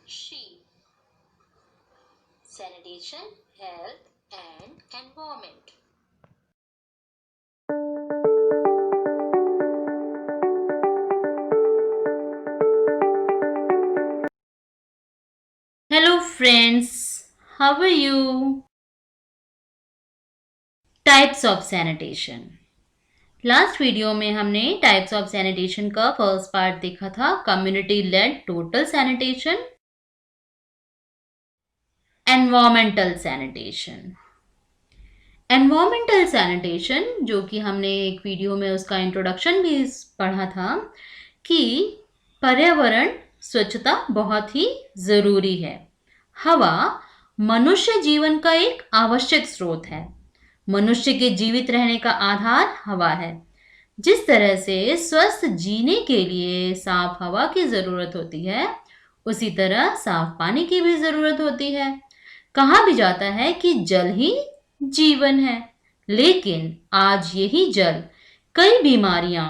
She. Sanitation, health and environment. Hello friends, how are you? Types of sanitation. Last video में हमने types of sanitation का first part देखा था, community lead total sanitation, environmental sanitation. Environmental sanitation जो कि हमने एक video में उसका इंट्रोडक्शन भी पढ़ा था कि पर्यावरण स्वच्छता बहुत ही जरूरी है। हवा मनुष्य जीवन का एक आवश्यक स्रोत है। मनुष्य के जीवित रहने का आधार हवा है। जिस तरह से स्वस्थ जीने के लिए साफ हवा की जरूरत होती है, उसी तरह साफ पानी की भी जरूरत होती है। कहा भी जाता है कि जल ही जीवन है, लेकिन आज यही जल कई बीमारियां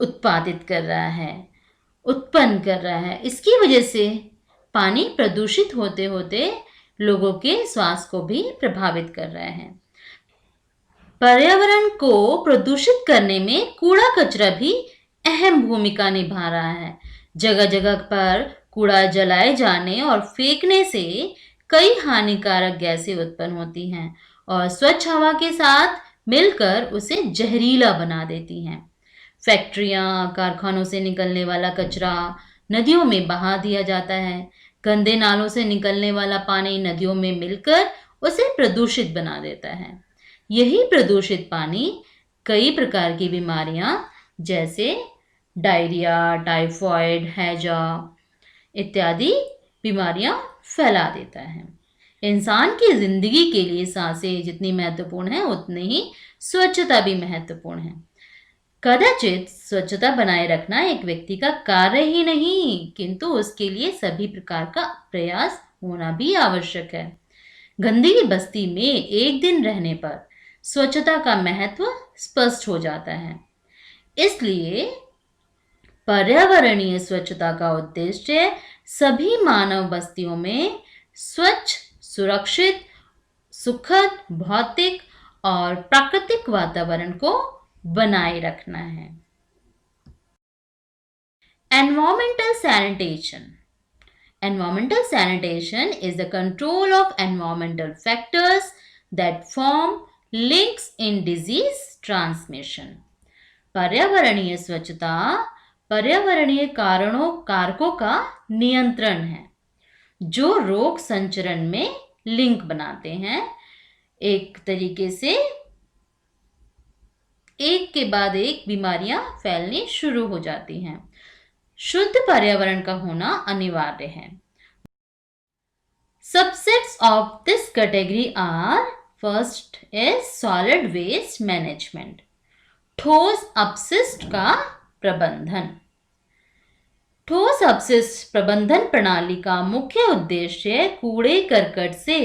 उत्पादित कर रहा है, उत्पन्न कर रहा है। इसकी वजह से पानी प्रदूषित होते होते लोगों के स्वास्थ्य को भी प्रभावित कर रहा है। पर्यावरण को प्रदूषित करने में कूड़ा कचरा भी अहम भूमिका निभा रहा है। जगह जगह पर कूड़ा जलाए जाने और फेंकने से कई हानिकारक गैसें उत्पन्न होती हैं और स्वच्छ हवा के साथ मिलकर उसे जहरीला बना देती हैं। फैक्ट्रियां, कारखानों से निकलने वाला कचरा नदियों में बहा दिया जाता है। गंदे नालों से निकलने वाला पानी नदियों में मिलकर उसे प्रदूषित बना देता है। यही प्रदूषित पानी कई प्रकार की बीमारियां जैसे डायरिया, टाइफॉइड, हैजा इत्यादि बीमारियां फैला देता है। इंसान की जिंदगी के लिए सांसें जितनी महत्वपूर्ण है, उतनी ही स्वच्छता भी महत्वपूर्ण है। कदाचित स्वच्छता बनाए रखना एक व्यक्ति का कार्य ही नहीं, किंतु उसके लिए सभी प्रकार का प्रयास होना भी आवश्यक है। गंदगी बस्ती में एक दिन रहने पर स्वच्छता का महत्व स्पष्ट हो जाता है। इसलिए पर्यावरणीय स्वच्छता का उद्देश्य सभी मानव बस्तियों में स्वच्छ, सुरक्षित, सुखद, भौतिक और प्राकृतिक वातावरण को बनाए रखना है। Environmental sanitation. Environmental sanitation is the control of environmental factors that form links in disease transmission. पर्यावरणीय स्वच्छता पर्यावरणीय कारकों का नियंत्रण है जो रोग संचरण में लिंक बनाते हैं। एक तरीके से एक के बाद एक बीमारियां फैलनी शुरू हो जाती हैं। शुद्ध पर्यावरण का होना अनिवार्य है। Subsets of this category are: first is solid waste management, ठोस अपशिष्ट का प्रबंधन। ठोस अपशिष्ट प्रबंधन प्रणाली का मुख्य उद्देश्य कूड़े करकट से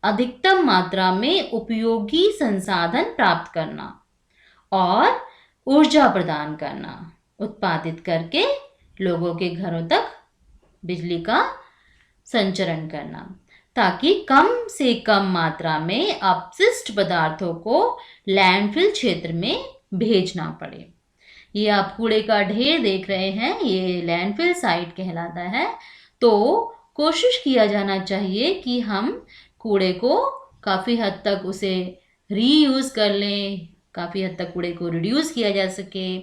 अधिकतम मात्रा में उपयोगी संसाधन प्राप्त करना और ऊर्जा प्रदान करना, उत्पादित करके लोगों के घरों तक बिजली का संचरण करना, ताकि कम से कम मात्रा में अपशिष्ट पदार्थों को लैंडफिल क्षेत्र में भेजना पड़े। ये आप कूड़े का ढेर देख रहे हैं, ये लैंडफिल साइट कहलाता है। तो कोशिश किया जाना चाहिए कि हम कूड़े को काफ़ी हद तक उसे रीयूज़ कर लें, काफ़ी हद तक कूड़े को रिड्यूस किया जा सके,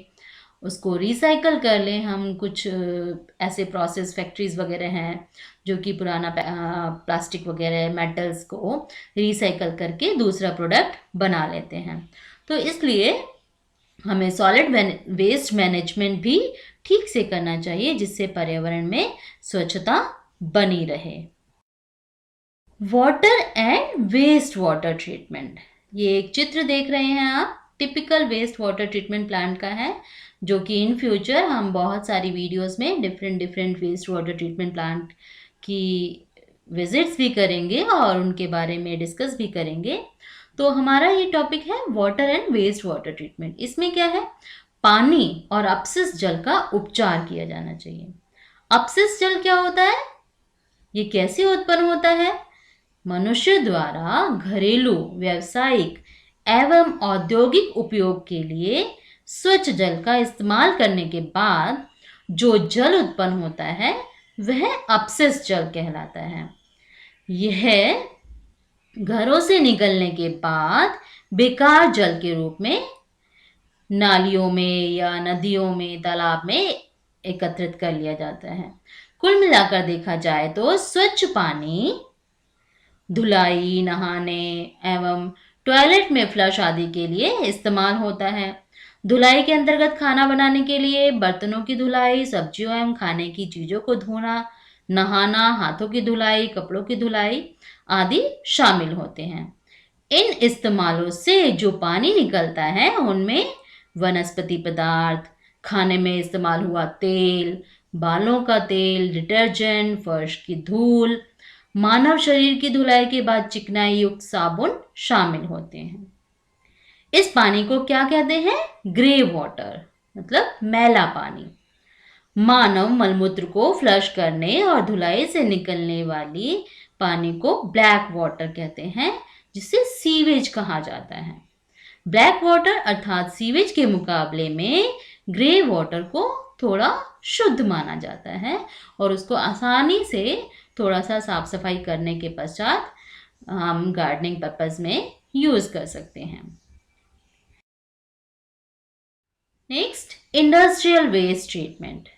उसको रिसाइकल कर लें। हम कुछ ऐसे प्रोसेस फैक्ट्रीज़ वगैरह हैं जो कि पुराना प्लास्टिक वगैरह मेटल्स को रिसाइकल करके दूसरा प्रोडक्ट बना लेते हैं। तो इसलिए हमें सॉलिड वेस्ट मैनेजमेंट भी ठीक से करना चाहिए, जिससे पर्यावरण में स्वच्छता बनी रहे। Water and waste water treatment, ये एक चित्र देख रहे हैं आप, typical waste water treatment plant का है, जो कि इन फ्यूचर हम बहुत सारी वीडियोस में different waste water treatment plant की विजिट्स भी करेंगे और उनके बारे में डिस्कस भी करेंगे। तो हमारा ये टॉपिक है water and waste water treatment. इसमें क्या है, पानी और अपशिष्ट जल का उपचार किया जाना चाहिए। अपशिष्ट जल क्या होता है? ये कैसे उत्पन्न होता है? मनुष्य द्वारा घरेलू, व्यावसायिक एवं औद्योगिक उपयोग के लिए स्वच्छ जल का इस्तेमाल करने के बाद जो जल उत्पन्न होता है वह अपशिष्ट जल कहलाता है। यह घरों से निकलने के बाद बेकार जल के रूप में नालियों में या नदियों में, तालाब में एकत्रित कर लिया जाता है। कुल मिलाकर देखा जाए तो स्वच्छ पानी धुलाई, नहाने एवं टॉयलेट में फ्लश आदि के लिए इस्तेमाल होता है। धुलाई के अंतर्गत खाना बनाने के लिए बर्तनों की धुलाई, सब्जियों एवं खाने की चीजों को धोना, नहाना, हाथों की धुलाई, कपड़ों की धुलाई आदि शामिल होते हैं। इन इस्तेमालों से जो पानी निकलता है उनमें वनस्पति पदार्थ, खाने में इस्तेमाल हुआ तेल, बालों का तेल, डिटर्जेंट, फर्श की धूल, मानव शरीर की धुलाई के बाद चिकनाई युक्त साबुन शामिल होते हैं। इस पानी को क्या कहते हैं? ग्रे वाटर, मतलब मैला पानी। मानव मलमूत्र को फ्लश करने और धुलाई से निकलने वाली पानी को ब्लैक वाटर कहते हैं, जिसे सीवेज कहा जाता है। ब्लैक वाटर अर्थात सीवेज के मुकाबले में ग्रे वाटर को थोड़ा शुद्ध माना जाता है और उसको आसानी से थोड़ा सा साफ सफाई करने के पश्चात हम गार्डनिंग पर्पस में यूज कर सकते हैं। Next, industrial waste treatment.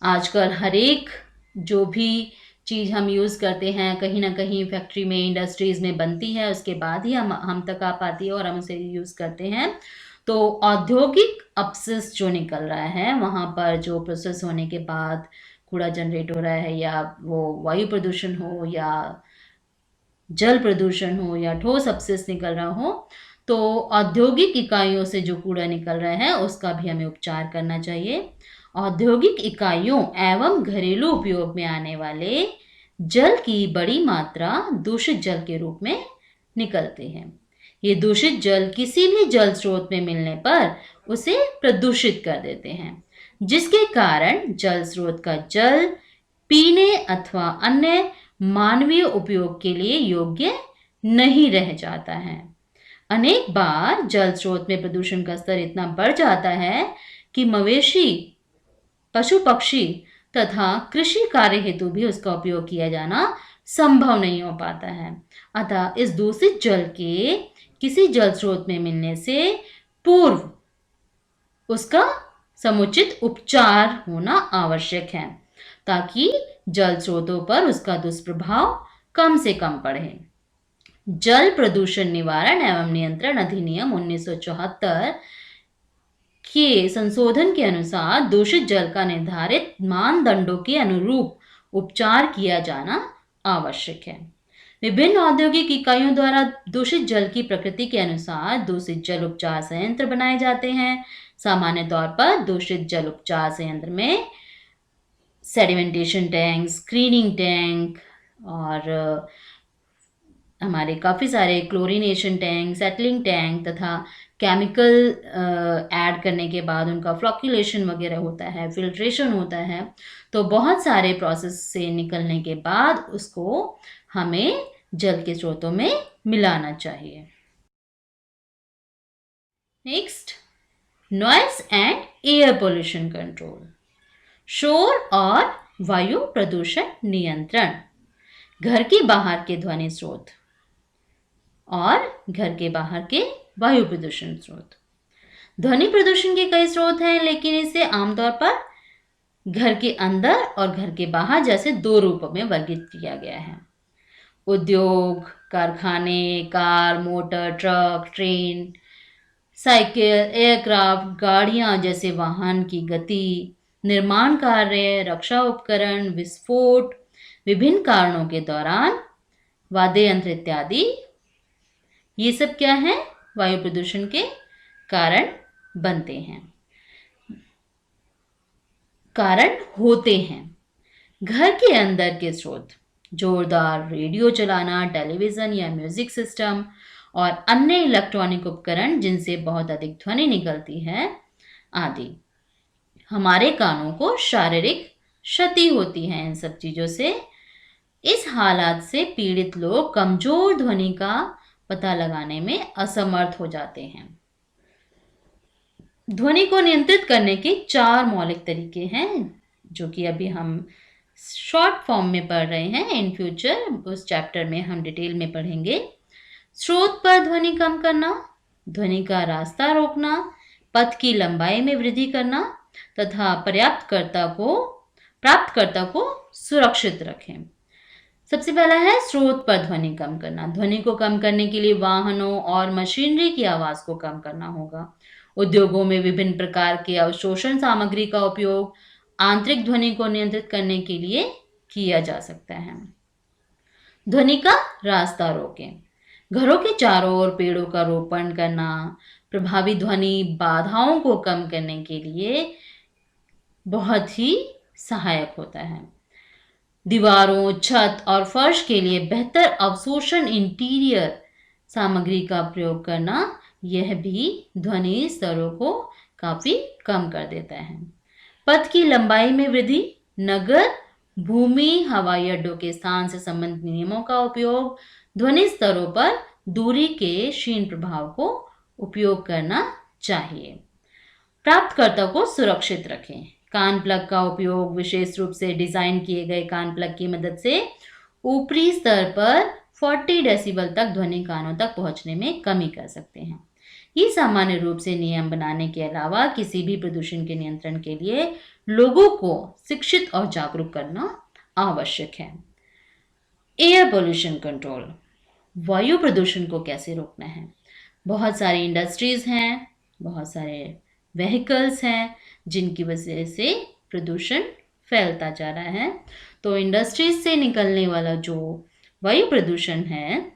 आजकल हर एक जो भी चीज़ हम यूज़ करते हैं कहीं ना कहीं फैक्ट्री में, इंडस्ट्रीज़ में बनती है, उसके बाद ही हम तक आ पाती है और हम उसे यूज़ करते हैं। तो औद्योगिक अपशिष्ट जो निकल रहा है वहाँ पर जो प्रोसेस होने के बाद कूड़ा जनरेट हो रहा है, या वो वायु प्रदूषण हो या जल प्रदूषण हो या ठोस अपशिष्ट निकल रहा हो, तो औद्योगिक इकाइयों से जो कूड़ा निकल रहा है उसका भी हमें उपचार करना चाहिए। औद्योगिक इकाइयों एवं घरेलू उपयोग में आने वाले जल की बड़ी मात्रा दूषित जल के रूप में निकलते हैं। ये दूषित जल किसी भी जल स्रोत में मिलने पर उसे प्रदूषित कर देते हैं, जिसके कारण जल स्रोत का जल पीने अथवा अन्य मानवीय उपयोग के लिए योग्य नहीं रह जाता है। अनेक बार जल स्रोत में प्रदूषण का स्तर इतना बढ़ जाता है कि मवेशी, पशु पक्षी तथा कृषि कार्य हेतु भी उसका उपयोग किया जाना संभव नहीं हो पाता है। अतः इस दूषित जल के किसी जल स्रोत में मिलने से पूर्व उसका समुचित उपचार होना आवश्यक है, ताकि जल स्रोतों पर उसका दुष्प्रभाव कम से कम पड़े। जल प्रदूषण निवारण एवं नियंत्रण अधिनियम 1974 के संशोधन के अनुसार दूषित जल का निर्धारित मानदंडों के अनुरूप उपचार किया जाना आवश्यक है। विभिन्न औद्योगिक इकाइयों द्वारा दूषित जल की प्रकृति के अनुसार दूषित जल उपचार संयंत्र बनाए जाते हैं। सामान्य तौर पर दूषित जल उपचार संयंत्र में सेडिमेंटेशन टैंक, स्क्रीनिंग टैंक और हमारे काफ़ी सारे क्लोरीनेशन टैंक, सेटलिंग टैंक तथा केमिकल ऐड करने के बाद उनका फ्लॉक्यूलेशन वगैरह होता है, फिल्ट्रेशन होता है। तो बहुत सारे प्रोसेस से निकलने के बाद उसको हमें जल के स्रोतों में मिलाना चाहिए। Next, noise and air pollution control. शोर और वायु प्रदूषण नियंत्रण। घर के बाहर के ध्वनि स्रोत और घर के बाहर के वायु प्रदूषण स्रोत। ध्वनि प्रदूषण के कई स्रोत हैं, लेकिन इसे आमतौर पर घर के अंदर और घर के बाहर जैसे दो रूपों में वर्गीकृत किया गया है। उद्योग, कारखाने, car, motor, truck, train, cycle, aircraft, गाड़ियां जैसे वाहन की गति, निर्माण कार्य, रक्षा उपकरण, विस्फोट, विभिन्न कारणों के दौरान वाद्य यंत्र इत्यादि, ये सब क्या है? वायु प्रदूषण के कारण बनते हैं, कारण होते हैं। घर के अंदर के स्रोत, जोरदार रेडियो चलाना, टेलीविजन या म्यूजिक सिस्टम और अन्य इलेक्ट्रॉनिक उपकरण जिनसे बहुत अधिक ध्वनि निकलती है आदि, हमारे कानों को शारीरिक क्षति होती है इन सब चीज़ों से। इस हालात से पीड़ित लोग कमजोर ध्वनि का पता लगाने में असमर्थ हो जाते हैं। ध्वनि को नियंत्रित करने के 4 मौलिक तरीके हैं, जो कि अभी हम शॉर्ट फॉर्म में पढ़ रहे हैं। इन फ्यूचर उस चैप्टर में हम डिटेल में पढ़ेंगे। स्रोत पर ध्वनि कम करना, ध्वनि का रास्ता रोकना, पथ की लंबाई में वृद्धि करना तथा प्राप्तकर्ता को सुरक्षित रखें। सबसे पहला है स्रोत पर ध्वनि कम करना। ध्वनि को कम करने के लिए वाहनों और मशीनरी की आवाज को कम करना होगा। उद्योगों में विभिन्न प्रकार के अवशोषण सामग्री का उपयोग आंतरिक ध्वनि को नियंत्रित करने के लिए किया जा सकता है। ध्वनि का रास्ता रोकें। घरों के चारों ओर पेड़ों का रोपण करना प्रभावी ध्वनि बाधाओं को कम करने के लिए बहुत ही सहायक होता है। दीवारों, छत और फर्श के लिए बेहतर अवशोषण इंटीरियर सामग्री का प्रयोग करना, यह भी ध्वनि स्तरों को काफी कम कर देता है। पथ की लंबाई में वृद्धि, नगर, भूमि, हवाई अड्डों के स्थान से संबंधित नियमों का उपयोग, ध्वनि स्तरों पर दूरी के क्षीण प्रभाव को उपयोग करना चाहिए। प्राप्तकर्ता को सुरक्षित रखें। कान प्लग का उपयोग विशेष रूप से डिजाइन किए गए कान प्लग की मदद से ऊपरी स्तर पर 40 डेसिबल तक ध्वनि कानों तक पहुंचने में कमी कर सकते हैं। ये सामान्य रूप से नियम बनाने के अलावा किसी भी प्रदूषण के नियंत्रण के लिए लोगों को शिक्षित और जागरूक करना आवश्यक है। एयर पोल्यूशन कंट्रोल, वायु प्रदूषण को कैसे रोकना है? बहुत सारी इंडस्ट्रीज हैं, बहुत सारे व्हीकल्स हैं जिनकी वजह से प्रदूषण फैलता जा रहा है। तो इंडस्ट्रीज से निकलने वाला जो वायु प्रदूषण है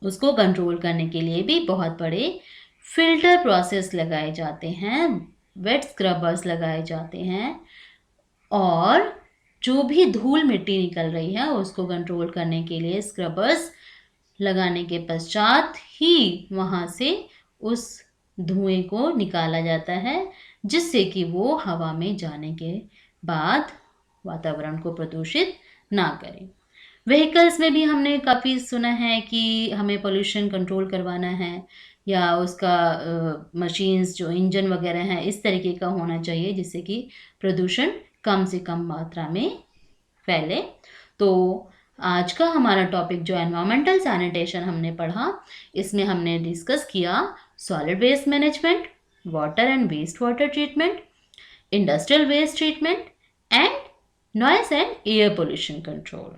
उसको कंट्रोल करने के लिए भी बहुत बड़े फिल्टर प्रोसेस लगाए जाते हैं, वेट स्क्रबर्स लगाए जाते हैं, और जो भी धूल मिट्टी निकल रही है उसको कंट्रोल करने के लिए स्क्रबर्स लगाने के पश्चात ही वहाँ से उस धुएं को निकाला जाता है, जिससे कि वो हवा में जाने के बाद वातावरण को प्रदूषित ना करे। व्हीकल्स में भी हमने काफ़ी सुना है कि हमें पोल्यूशन कंट्रोल करवाना है, या उसका मशीन्स जो इंजन वगैरह हैं इस तरीके का होना चाहिए जिससे कि प्रदूषण कम से कम मात्रा में फैले। तो आज का हमारा टॉपिक जो एनवायरमेंटल सैनिटेशन हमने पढ़ा, इसमें हमने डिस्कस किया solid waste management, water and waste water treatment, industrial waste treatment and noise and air pollution control.